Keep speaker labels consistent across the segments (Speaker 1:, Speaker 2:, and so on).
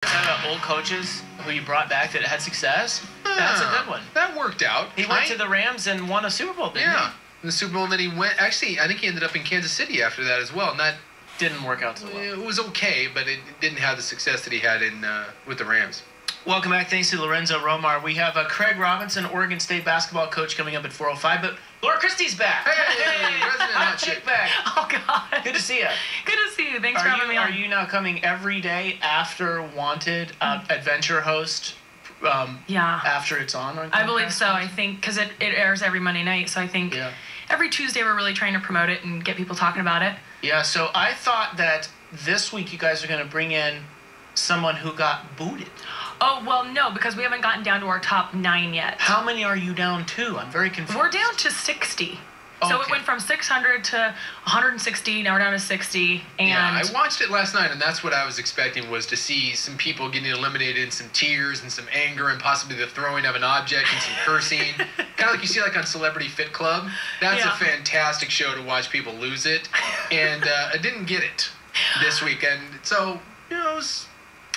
Speaker 1: Old coaches who you brought back that had success. That's a good one.
Speaker 2: That worked out.
Speaker 1: He went to the Rams and won a Super Bowl, didn't he?
Speaker 2: Yeah, the Super Bowl, and then he went. Actually, I think he ended up in Kansas City after that as well. And that
Speaker 1: didn't work out so well.
Speaker 2: It was okay, but it didn't have the success that he had in with the Rams.
Speaker 1: Welcome back. Thanks to Lorenzo Romar. We have Craig Robinson, Oregon State basketball coach, coming up at 4:05. But Laura Kristi's back.
Speaker 2: Hey, President Hot Chick
Speaker 1: back.
Speaker 3: Oh, God.
Speaker 1: Good to see you.
Speaker 3: Good to see you. Thanks for having me on.
Speaker 1: Are you now coming every day after Wanted Adventure host?
Speaker 3: Yeah.
Speaker 1: After it's on?
Speaker 3: I believe so. I think because it airs every Monday night. So I think every Tuesday we're really trying to promote it and get people talking about it.
Speaker 1: Yeah. So I thought that this week you guys are going to bring in someone who got booted.
Speaker 3: Oh, well, no, because we haven't gotten down to our top 9 yet.
Speaker 1: How many are you down to? I'm very confused.
Speaker 3: We're down to 60. So it went from 600 to 160. Now we're down to 60. And
Speaker 2: yeah, I watched it last night, and that's what I was expecting, was to see some people getting eliminated, and some tears, and some anger, and possibly the throwing of an object, and some cursing. Kind of like you see like on Celebrity Fit Club. That's a fantastic show to watch people lose it. And I didn't get it this weekend. So, you know, it was...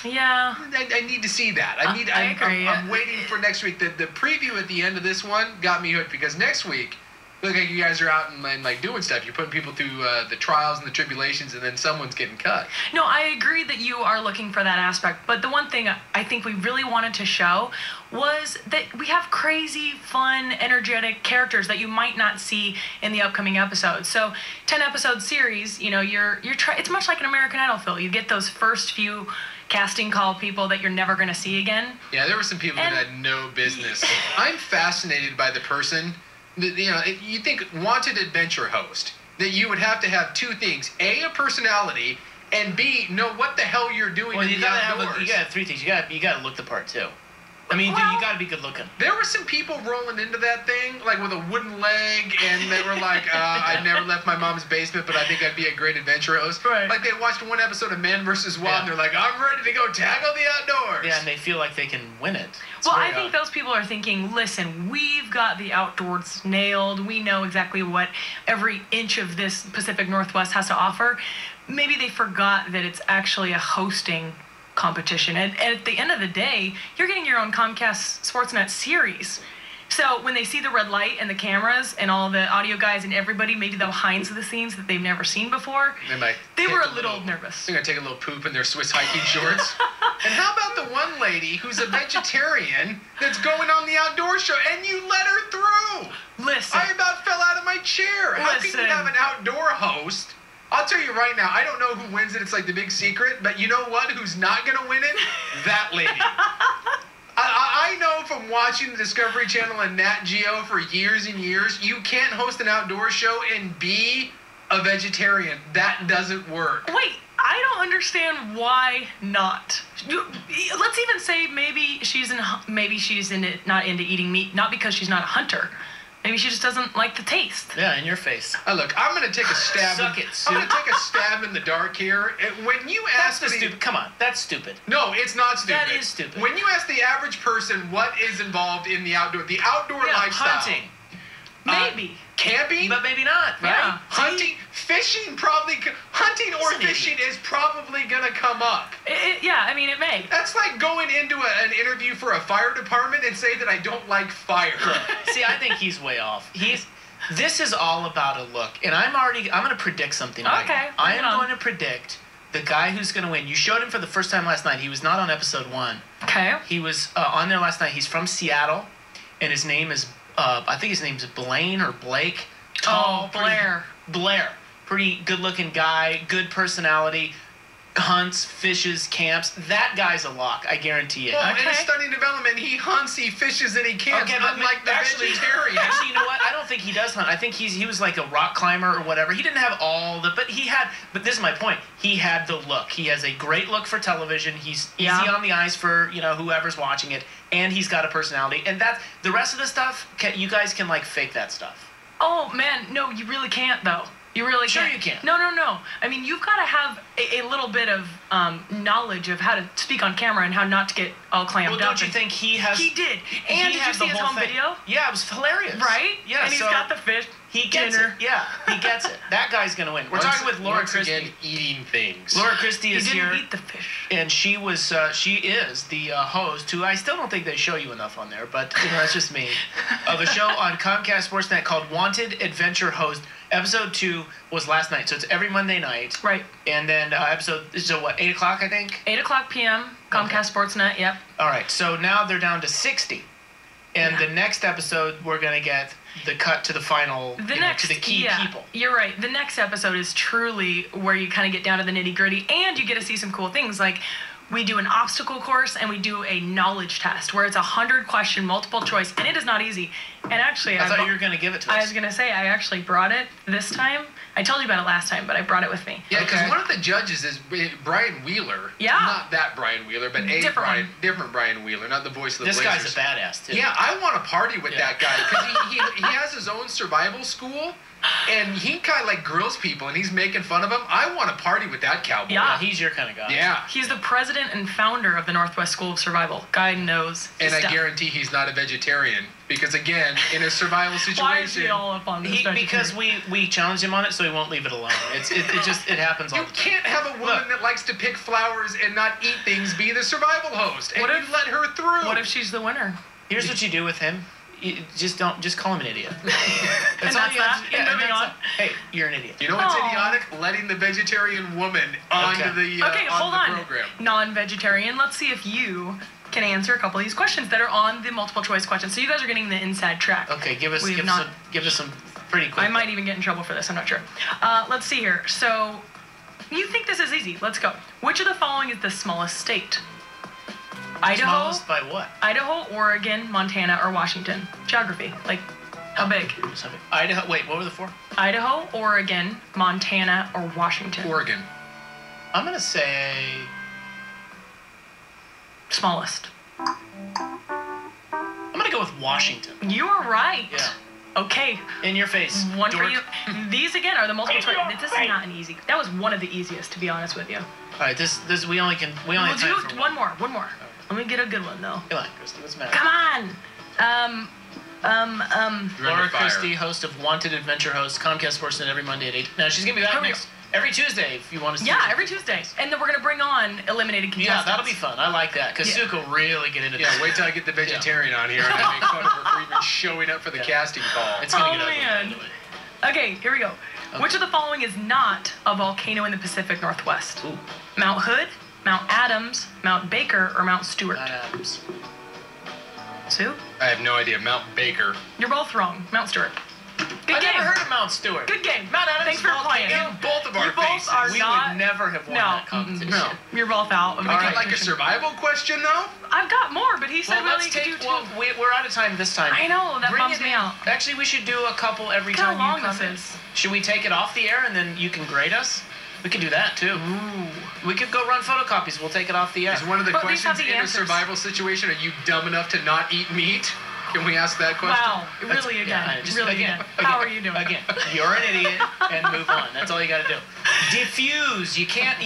Speaker 3: Yeah.
Speaker 2: I need to see that. I agree. I'm waiting for next week. The preview at the end of this one got me hooked, because next week, look like you guys are out and like doing stuff. You're putting people through the trials and the tribulations, and then someone's getting cut.
Speaker 3: No, I agree that you are looking for that aspect. But the one thing I think we really wanted to show was that we have crazy, fun, energetic characters that you might not see in the upcoming episodes. So, 10-episode series, you know, it's much like an American Idol, Phil. You get those first few casting call people that you're never going to see again.
Speaker 2: Yeah, there were some people that had no business. I'm fascinated by the person that, you know, you think wanted adventure host, that you would have to have two things: A, a personality, and B, know what the hell you're doing in the outdoors.
Speaker 1: You got to have three things. You got to look the part too. I mean, you got to be good looking.
Speaker 2: There were some people rolling into that thing, like with a wooden leg, and they were like, I never left my mom's basement, but I think I'd be a great adventure host.
Speaker 3: Right.
Speaker 2: Like, they watched one episode of Man vs. Wild, and they're like, I'm ready to go tackle the outdoors.
Speaker 1: Yeah, and they feel like they can win it.
Speaker 3: Well, I think those people are thinking, listen, we've got the outdoors nailed. We know exactly what every inch of this Pacific Northwest has to offer. Maybe they forgot that it's actually a hosting competition. And at the end of the day, you're getting your own Comcast Sportsnet series. So when they see the red light and the cameras and all the audio guys and everybody, maybe the behind the scenes that they've never seen before, they were a little nervous.
Speaker 2: They're going to take a little poop in their Swiss hiking shorts. And how about the one lady who's a vegetarian that's going on the outdoor show, and you let her through?
Speaker 3: Listen.
Speaker 2: I about fell out of my chair. How can you have an outdoor host? I'll tell you right now, I don't know who wins it. It's like the big secret. But you know what? Who's not going to win it? That lady. I know from watching the Discovery Channel and Nat Geo for years and years, you can't host an outdoor show and be a vegetarian. That doesn't work.
Speaker 3: Wait, I don't understand why not. Let's even say maybe she's not into eating meat, not because she's not a hunter. Maybe she just doesn't like the taste.
Speaker 1: Yeah, in your face.
Speaker 2: Look, I'm going to take a stab.
Speaker 1: Suck it, Sue.
Speaker 2: I'm going to take a stab in the dark here. When you ask
Speaker 1: stupid. Come on, that's stupid.
Speaker 2: No, it's not stupid.
Speaker 1: That is stupid.
Speaker 2: When you ask the average person what is involved in the outdoor lifestyle.
Speaker 1: Hunting.
Speaker 3: Maybe.
Speaker 2: Camping?
Speaker 1: But maybe not, right?
Speaker 3: Yeah.
Speaker 2: Hunting, fishing probably, hunting or fishing is probably going to come up.
Speaker 3: Yeah, I mean, it may.
Speaker 2: That's like going into an interview for a fire department and say that I don't like fire.
Speaker 1: See, I think he's way off. This is all about a look. And I'm going to predict something right now. I am going to predict the guy who's going to win. You showed him for the first time last night. He was not on episode 1.
Speaker 3: Okay.
Speaker 1: He was on there last night. He's from Seattle, and his name is... I think his name's Blaine or Blake. Tall,
Speaker 3: Blair.
Speaker 1: Blair. Pretty good-looking guy, good personality, hunts, fishes, camps. That guy's a lock, I guarantee it.
Speaker 2: Well, in his stunning development, he hunts, he fishes, and he camps, unlike the vegetarian.
Speaker 1: Actually, you know what? I don't think he does hunt. I think he was like a rock climber or whatever. He didn't have all the... But this is my point. He had the look. He has a great look for television. He's easy on the eyes for, whoever's watching it. And he's got a personality. And the rest of the stuff, you guys can, fake that stuff.
Speaker 3: Oh, man. No, you really can't, though. You really can't.
Speaker 1: Sure you can.
Speaker 3: No. I mean, you've got to have a little bit of knowledge of how to speak on camera and how not to get all clammed up.
Speaker 1: Well, don't you think he has...
Speaker 3: He did. And did you see his home video?
Speaker 1: Yeah, it was hilarious.
Speaker 3: Right?
Speaker 1: Yeah,
Speaker 3: and he's got the fish.
Speaker 1: He gets
Speaker 3: dinner.
Speaker 1: it. Yeah, he gets it. That guy's gonna win. We're talking with Laura Kristi.
Speaker 2: Again, eating things.
Speaker 1: Laura Kristi is
Speaker 3: He
Speaker 1: here.
Speaker 3: didn't eat the fish.
Speaker 1: And she is the host, who I still don't think they show you enough on there, but that's just me, of a show on Comcast Sportsnet called Wanted Adventure Host. Episode 2 was last night, so it's every Monday night.
Speaker 3: Right.
Speaker 1: And then so what, 8 o'clock, I think?
Speaker 3: 8 o'clock p.m., Comcast Sportsnet, yep.
Speaker 1: All right, so now they're down to 60. And the next episode, we're going to get the cut to the final, to the key people.
Speaker 3: You're right. The next episode is truly where you kind of get down to the nitty-gritty, and you get to see some cool things. Like, we do an obstacle course, and we do a knowledge test, where it's 100-question, multiple choice, and it is not easy. And actually,
Speaker 1: I thought you were going to give it to us.
Speaker 3: I was going to say, I actually brought it this time. I told you about it last time, but I brought it with me.
Speaker 2: Yeah, because one of the judges is Brian Wheeler.
Speaker 3: Yeah.
Speaker 2: Not that Brian Wheeler, but different Brian Wheeler, not the voice of the
Speaker 1: This
Speaker 2: Blazers.
Speaker 1: guy's a badass, too.
Speaker 2: Yeah, I want to party with that guy, because he has his own survival school, and he kind of like grills people, and he's making fun of them. I want to party with that cowboy.
Speaker 3: Yeah.
Speaker 1: He's your kind of guy.
Speaker 2: Yeah.
Speaker 3: He's the president and founder of the Northwest School of Survival. Guy knows his
Speaker 2: And
Speaker 3: stuff.
Speaker 2: I guarantee he's not a vegetarian, because again, in a survival situation...
Speaker 3: Why is he all up on this?
Speaker 1: Because we challenged him on it, so he won't leave it alone. It happens all
Speaker 2: You
Speaker 1: the time.
Speaker 2: can't have a woman that likes to pick flowers and not eat things be the survival host, and you let her through.
Speaker 3: What if she's the winner?
Speaker 1: Here's what you do with him. You just call him an idiot.
Speaker 3: That's all you have to do. And moving on.
Speaker 1: Hey, you're an idiot.
Speaker 2: You know what's idiotic? Letting the vegetarian woman onto the program.
Speaker 3: Non-vegetarian. Let's see if you can answer a couple of these questions that are on the multiple choice questions. So you guys are getting the inside track.
Speaker 1: Okay, give us some pretty quick.
Speaker 3: I might even get in trouble for this. I'm not sure. Let's see here. So you think this is easy? Let's go. Which of the following is the smallest state? Idaho.
Speaker 1: Smallest by what?
Speaker 3: Idaho, Oregon, Montana, or Washington. Geography. Like, how big?
Speaker 1: Idaho. Wait, what were the 4?
Speaker 3: Idaho, Oregon, Montana, or Washington.
Speaker 2: Oregon.
Speaker 1: I'm gonna say
Speaker 3: Smallest.
Speaker 1: I'm gonna go with Washington.
Speaker 3: You are right.
Speaker 1: Yeah.
Speaker 3: Okay.
Speaker 1: In your face.
Speaker 3: One
Speaker 1: dork.
Speaker 3: for you. These again are the multiple choice. This is not an easy. That was one of the easiest, to be honest with you.
Speaker 1: All right. This we only have time for
Speaker 3: one more. Let me get a good one though.
Speaker 1: Come on, Kristi. What's the matter?
Speaker 3: Come on.
Speaker 1: Laura Kristi, host of Wanted Adventure Host, Comcast Sportsnet every Monday at 8. Now she's gonna be back every Tuesday if you want to see.
Speaker 3: Yeah, every Tuesday. And then we're gonna bring on eliminated contestants.
Speaker 1: Yeah, that'll be fun. I like that because Suke will really get into this.
Speaker 2: Yeah, wait till I get the vegetarian on here and I make fun of her for even showing up for the casting call.
Speaker 1: It's gonna get
Speaker 3: man.
Speaker 1: ugly.
Speaker 3: Okay, here we go. Okay. Which of the following is not a volcano in the Pacific Northwest?
Speaker 1: Ooh.
Speaker 3: Mount Hood, Mount Adams, Mount Baker, or Mount Stewart?
Speaker 1: Mount Adams.
Speaker 3: Sue?
Speaker 2: I have no idea. Mount Baker.
Speaker 3: You're both wrong. Mount Stewart. Good
Speaker 1: I
Speaker 3: game.
Speaker 1: never heard of Mount Stewart.
Speaker 3: Good game. Mount Adams. Thanks for playing.
Speaker 2: In both of our faces.
Speaker 1: We would never have won that competition.
Speaker 2: No.
Speaker 3: You're both out.
Speaker 2: All right, like a survival question, though?
Speaker 3: I've got more, but he said
Speaker 1: Well,
Speaker 3: we only could do 2.
Speaker 1: we're out of time this time.
Speaker 3: I know, that
Speaker 1: Bring
Speaker 3: bums
Speaker 1: it
Speaker 3: me
Speaker 1: in.
Speaker 3: out.
Speaker 1: Actually, we should do a couple every
Speaker 3: Look how
Speaker 1: time
Speaker 3: long
Speaker 1: you come
Speaker 3: this
Speaker 1: in.
Speaker 3: is.
Speaker 1: Should we take it off the air and then you can grade us? We could do that too.
Speaker 3: Ooh.
Speaker 1: We could go run photocopies. We'll take it off the air.
Speaker 2: Is one of the
Speaker 3: But these have
Speaker 2: questions
Speaker 3: the
Speaker 2: in a
Speaker 3: answers.
Speaker 2: survival situation, are you dumb enough to not eat meat? Can we ask that question?
Speaker 3: Wow, really again. How are you doing?
Speaker 1: Again, you're an idiot and move on. That's all you got to do. Diffuse. You can't
Speaker 3: No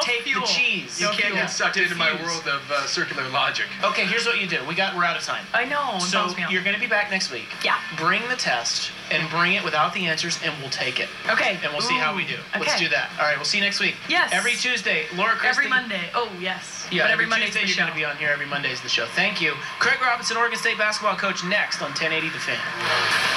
Speaker 1: take
Speaker 3: fuel.
Speaker 1: the cheese.
Speaker 2: You can't get sucked into my world of circular logic.
Speaker 1: Okay, here's what you do. We're out of time.
Speaker 3: I know.
Speaker 1: So
Speaker 3: bums me out.
Speaker 1: you're going to be back next week.
Speaker 3: Yeah.
Speaker 1: Bring the test and bring it without the answers, and we'll take it.
Speaker 3: Okay.
Speaker 1: And we'll see how we do. Let's
Speaker 3: Okay.
Speaker 1: do that. All right. We'll see you next week.
Speaker 3: Yes.
Speaker 1: Every Tuesday, Laura Kristi.
Speaker 3: Every Monday. Oh, yes.
Speaker 1: Yeah,
Speaker 3: but every
Speaker 1: Monday
Speaker 3: Monday's the
Speaker 1: you're
Speaker 3: show.
Speaker 1: going to be on here. Every Monday is the show. Thank you. Craig Robinson, Oregon State basketball coach, next on 1080 The Fan.